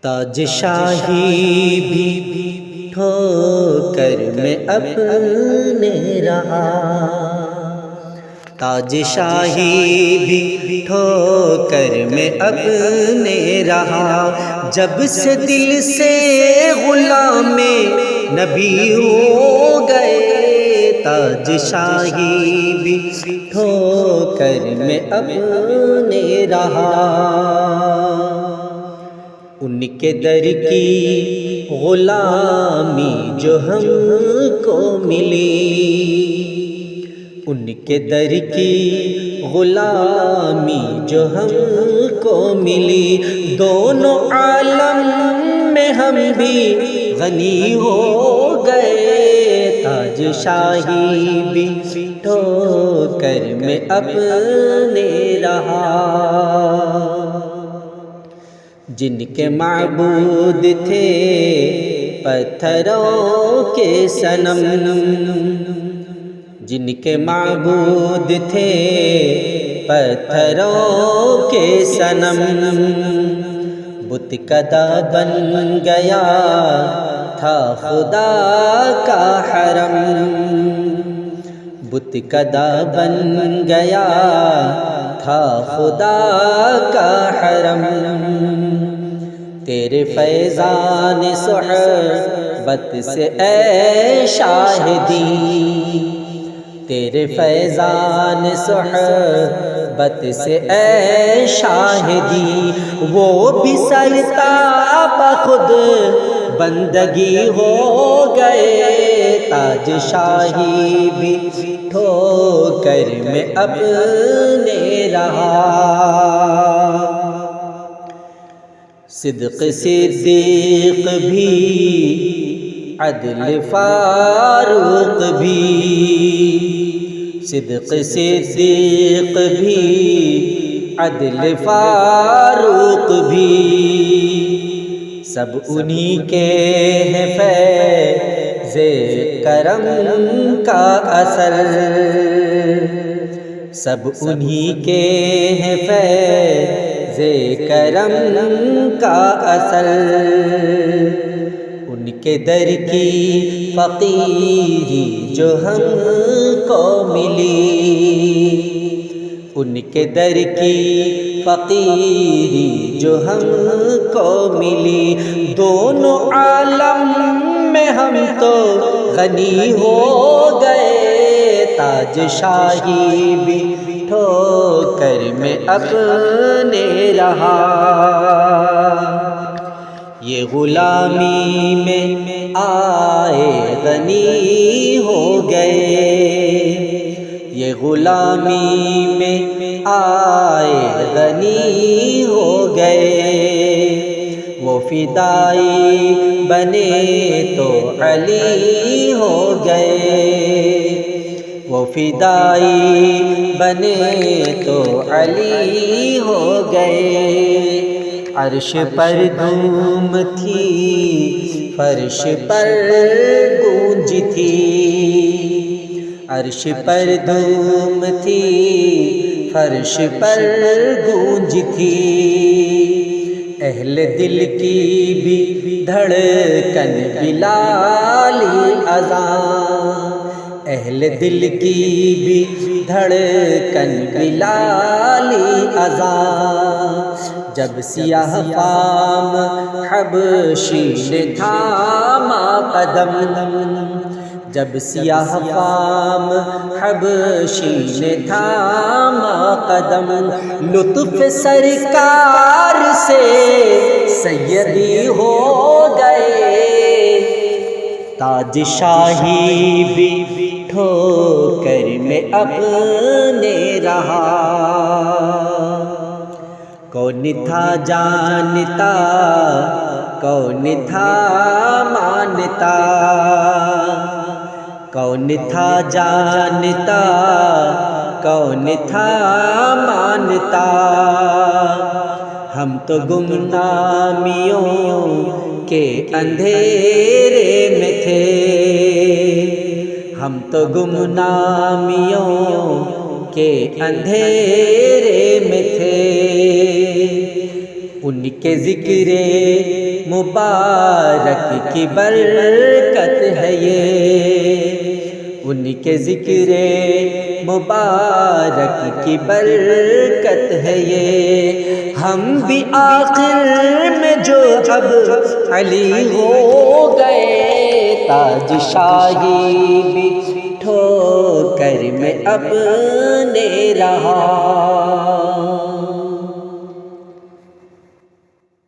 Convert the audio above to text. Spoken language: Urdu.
تاج شاہی بھی ٹھوکر میں اپنے رہا، تاج شاہی بھی ٹھوکر میں اپنے رہا، جب سے دل سے غلام نبی ہو گئے، تاج شاہی بھی ٹھوکر میں اپنے رہا۔ ان کے در کی غلامی جو ہم کو ملی، ان کے در کی غلامی جو ہم کو ملی، دونوں عالم میں ہم بھی غنی ہو گئے، تاج شاہی بھی ٹھوکر میں اپنے رہا۔ جن کے معبود تھے پتھروں کے صنم، جن کے معبود تھے پتھروں کے صنم، بت کدا بن گیا تھا خدا کا حرم، بت کدا بن گیا تھا خدا کا حرم، تیرے فیضان صحبت سے اے شاہدی، تیرے فیضان صحبت سے اے شاہدی، وہ بھی سرتاب خود بندگی ہو گئے، تاج شاہی بھی ٹھوکر میں اپنے رہا۔ صدق صدیق بھی، عدل فاروق بھی، صدق صدیق بھی، عدل فاروق بھی، سب انہی کے ہیں فیض کرم کا اثر، سب انہی کے ہیں فیض کرم کا اثر، ان کے در کی فقیری جو ہم کو ملی، ان کے در کی فقیری جو ہم کو ملی، دونوں عالم میں ہم تو غنی ہو گئے، تاج شاہی بھی ٹھوکر میں اپنے رہا۔ یہ غلامی میں آئے غنی ہو گئے، یہ غلامی میں آئے غنی ہو گئے، وہ فدائی بنے تو علی ہو گئے، وہ فدائی بنے تو علی ہو گئے، عرش پر دھوم تھی فرش پر گونج تھی، عرش پر دھوم تھی فرش پر گونج تھی، اہل دل کی بھی دھڑکن بلالی اذان، اہل دل کی بھی دھڑکن بلالی اذان، جب سیاہ فام حبشی نے تھاما قدم، جب سیاہ فام حبشی نے تھاما قدم، لطف سرکار سے سیدی ہو گئے، تاج شاہی بھی ٹھوکر میں اپنے رہا۔ کون تھا جانتا، کون تھا مانتا، کون تھا جانتا، کون تھا مانتا، ہم تو گمنامیوں کے اندھیرے میں تھے، ہم تو گمنامیوں کے اندھیرے میں تھے، ان کے ذکر مبارک کی برکت ہے یہ، ان کے ذکر مبارک کی برکت ہے یہ۔ ہم بھی آخر میں جو اب علی ہو گئے، تاج شاہی بھی ٹھوکر میں اپنے رہا۔